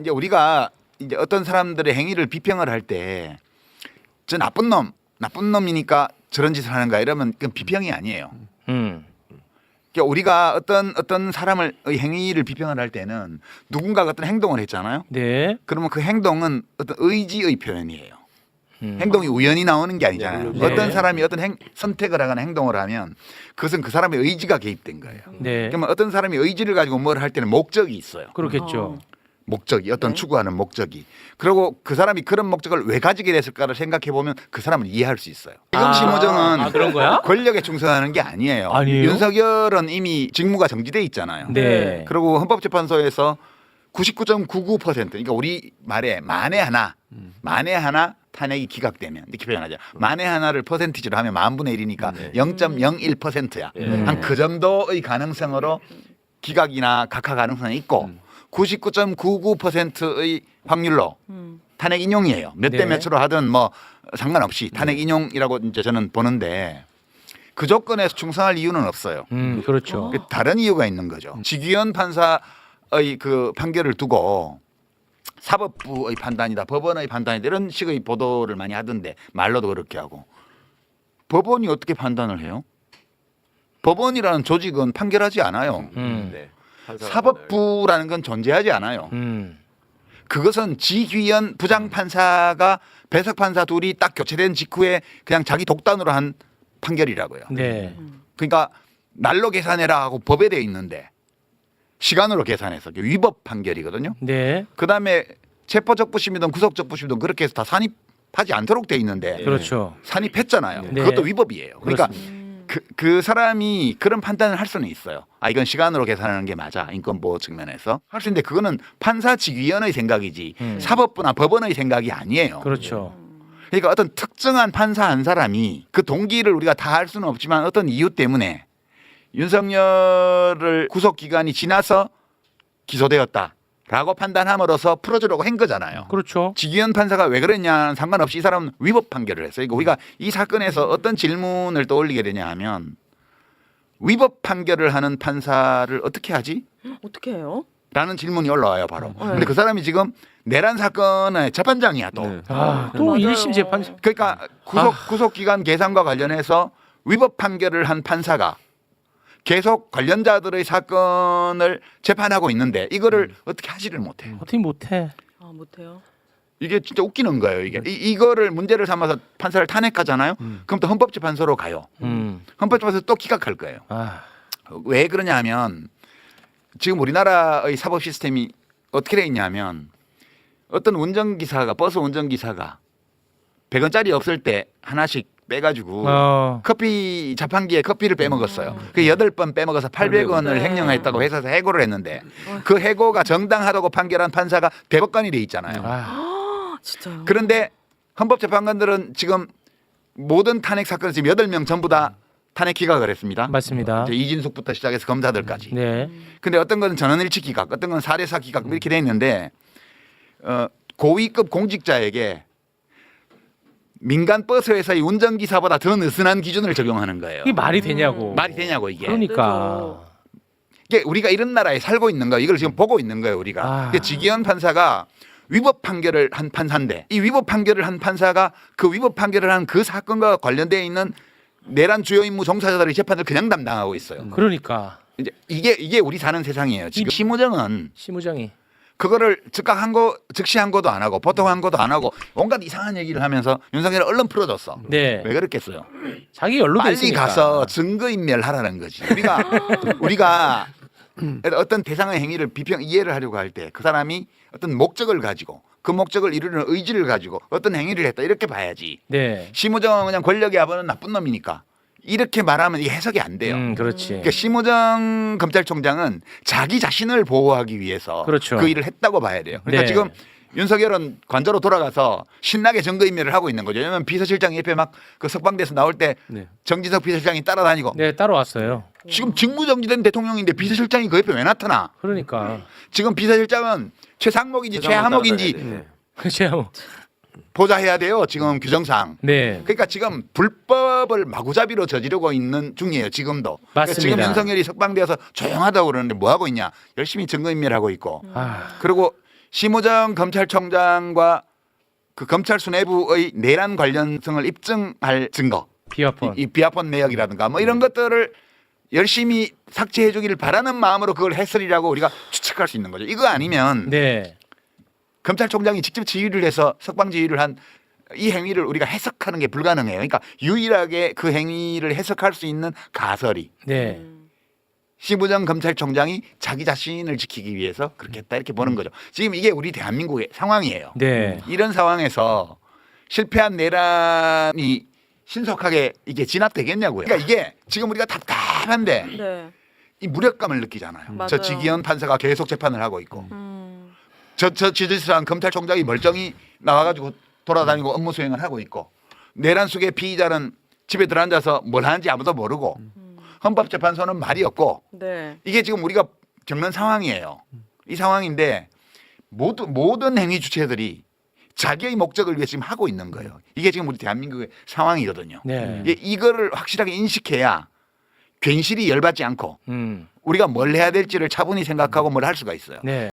이제 우리가 이제 어떤 사람들의 행위를 비평을 할 때 저 나쁜 놈이니까 저런 짓을 하는가 이러면 그건 비평이 아니에요. 그러니까 우리가 어떤 사람의 행위를 비평을 할 때는 누군가가 어떤 행동을 했잖아요. 네. 그러면 그 행동은 어떤 의지의 표현이에요. 행동이 우연히 나오는 게 아니잖아요. 네. 어떤 사람이 어떤 선택을 하거나 행동을 하면 그것은 그 사람의 의지가 개입된 거예요. 네. 그러면 어떤 사람이 의지를 가지고 뭘 할 때는 목적이 있어요. 그렇겠죠. 목적이 어떤 네. 추구하는 목적이. 그리고 그 사람이 그런 목적을 왜 가지게 됐을까를 생각해 보면 그 사람을 이해할 수 있어요. 지금 심호정은 그런 거야? 권력에 충성하는 게 아니에요. 아니에요? 윤석열은 이미 직무가 정지돼 있잖아요. 네. 그리고 헌법재판소에서 99.99% 그러니까 우리 말에 만에 하나 탄핵이 기각되면 이렇게 표현하죠. 만에 하나를 퍼센티지로 하면 10,000분의 1이니까 0.01%야. 한 그 정도의 가능성으로 기각이나 각하 가능성이 있고 99.99%의 확률로 탄핵 인용이에요. 몇 대 네. 몇으로 하든 뭐 상관없이 탄핵 인용이라고 이제 저는 보는데 그 조건에서 충성할 이유는 없어요. 그렇죠. 다른 이유가 있는 거죠. 지기현 판사의 그 판결을 두고 사법부의 판단이다, 법원의 판단이다 이런 식의 보도를 많이 하던데 말로도 그렇게 하고 법원이 어떻게 판단을 해요? 법원이라는 조직은 판결하지 않아요. 네. 사법부라는 건 존재하지 않아요. 그것은 지휘연 부장판사가 배석판사 둘이 딱 교체된 직후에 그냥 자기 독단으로 한 판결이라고요. 네. 그러니까 날로 계산해라 하고 법에 돼 있는데 시간으로 계산해서 위법 판결이거든요. 네. 그다음에 체포적부심이든 구속적부심이든 그렇게 해서 다 산입하지 않도록 돼 있는데 그렇죠. 산입했잖아요. 네. 그것도 위법이에요. 그러니까 그 사람이 그런 판단을 할 수는 있어요. 아 이건 시간으로 계산하는 게 맞아. 인권보호 측면에서 할 수 있는데 그거는 판사직위원의 생각이지 사법부나 법원의 생각이 아니에요. 그렇죠. 그러니까 어떤 특정한 판사 한 사람이 그 동기를 우리가 다 알 수는 없지만 어떤 이유 때문에 윤석열을 구속 기간이 지나서 기소되었다라고 판단함으로써 풀어주려고 한 거잖아요. 그렇죠. 지기현 판사가 왜 그랬냐는 상관없이 이 사람은 위법 판결을 했어요. 그러니까 우리가 이 사건에서 어떤 질문을 떠올리게 되냐 하면 위법 판결을 하는 판사를 어떻게 하지? 어떻게 해요? 라는 질문이 올라와요 바로. 근데 그 사람이 지금 내란 사건의 재판장이야 또. 또 맞아요. 1심 재판. 그러니까 구속 기간 계산과 관련해서 위법 판결을 한 판사가 계속 관련자들의 사건을 재판하고 있는데 이거를 어떻게 하지를 못해. 어떻게 못해? 아 못해요. 이게 진짜 웃기는 거예요. 이게 이거를 문제를 삼아서 판사를 탄핵하잖아요. 그럼 또 헌법재판소로 가요. 헌법재판소 또 기각할 거예요. 아. 왜 그러냐 하면 지금 우리나라의 사법 시스템이 어떻게 돼 있냐면 어떤 운전기사가 버스 운전기사가 100원짜리 없을 때 하나씩 빼가지고 커피 자판기에 커피를 빼먹었어요. 그 8번 빼먹어서 800원을 네. 횡령했다고 회사에서 해고를 했는데 그 해고가 정당하다고 판결한 판사가 대법관이 돼 있잖아요. 아 진짜요? 그런데 헌법재판관들은 지금 모든 탄핵 사건을 지금 8명 전부 다 탄핵 기각을 했습니다. 맞습니다. 이제 이진숙부터 시작해서 검사들까지. 네. 근데 어떤 건 전원일치 기각, 어떤 건 사례사 기각 이렇게 돼 있는데 고위급 공직자에게 민간 버스 회사의 운전기사보다 더 느슨한 기준을 적용하는 거예요. 이게 말이 되냐고. 말이 되냐고 이게. 그러니까. 이게 우리가 이런 나라에 살고 있는 거예요. 이걸 지금 보고 있는 거예요 우리가. 근데 지기현 판사가 위법 판결을 한 판사인데 이 위법 판결을 한 판사가 그 위법 판결을 한 그 사건과 관련되어 있는 내란 주요 임무 종사자들의 재판을 그냥 담당하고 있어요. 그러니까. 이제 이게 우리 사는 세상이에요. 지금 심우정은 심우정이. 그거를 즉시 한 거도 안 하고 보통 한 거도 안 하고 온갖 이상한 얘기를 하면서 윤석열을 얼른 풀어줬어. 네. 왜 그랬겠어요? 자기 연루돼 빨리 있으니까. 가서 증거인멸하라는 거지. 우리가 어떤 대상의 행위를 이해를 하려고 할 때 그 사람이 어떤 목적을 가지고 그 목적을 이루는 의지를 가지고 어떤 행위를 했다 이렇게 봐야지. 네. 심우정은 그냥 권력에 아버는 나쁜 놈이니까 이렇게 말하면 이게 해석이 안 돼요. 그렇지. 그러니까 심우정 검찰총장은 자기 자신을 보호하기 위해서 그렇죠. 그 일을 했다고 봐야 돼요. 그러니까 네. 지금 윤석열은 관저로 돌아가서 신나게 증거인멸을 하고 있는 거죠. 왜냐하면 비서실장이 옆에 막 그 석방돼서 나올 때 정진석 비서실장이 따라다니고 네, 따로 왔어요. 지금 직무정지된 대통령인데 비서실장이 그 옆에 왜 나타나? 그러니까. 지금 비서실장은 최상목인지 최하목인지 그렇죠. 보좌해야 돼요. 지금 규정상. 네. 그러니까 지금 불법을 마구잡이로 저지르고 있는 중이에요. 지금도. 그러니까 지금 맞습니다. 윤석열이 석방되어서 조용하다고 그러는데 뭐 하고 있냐? 열심히 증거인멸하고 있고. 아. 그리고 심우정 검찰총장과 그 검찰 수뇌부의 내란 관련성을 입증할 증거, 비화폰. 이 비화폰 내역이라든가 뭐 이런 것들을 열심히 삭제해 주기를 바라는 마음으로 그걸 했으리라고 우리가 추측할 수 있는 거죠. 이거 아니면 네. 검찰총장이 직접 지휘를 해서 석방 지휘를 한 이 행위를 우리가 해석하는 게 불가능해요. 그러니까 유일하게 그 행위를 해석할 수 있는 가설이 네. 심우정 검찰총장이 자기 자신을 지키기 위해서 그렇게 했다 이렇게 보는 거죠. 지금 이게 우리 대한민국의 상황이에요. 네. 이런 상황에서 실패한 내란이 신속하게 이게 진압되겠냐고요. 그러니까 이게 지금 우리가 답답한데 네. 이 무력감을 느끼잖아요. 맞아요. 저 지기현 판사가 계속 재판을 하고 있고 음. 저 지질스한 검찰총장이 멀쩡히 나와가지고 돌아다니고 업무 수행을 하고 있고 내란 속의 피의자는 집에 들어앉아서 뭘 하는지 아무도 모르고 헌법재판소는 말이 없고 네. 이게 지금 우리가 겪는 상황이에요. 이 상황인데 모든 행위 주체들이 자기의 목적을 위해 지금 하고 있는 거예요. 이게 지금 우리 대한민국의 상황이거든요. 네. 이거를 확실하게 인식해야 괜시리 열받지 않고 음. 우리가 뭘 해야 될지를 차분히 생각하고 뭘 할 수가 있어요. 네.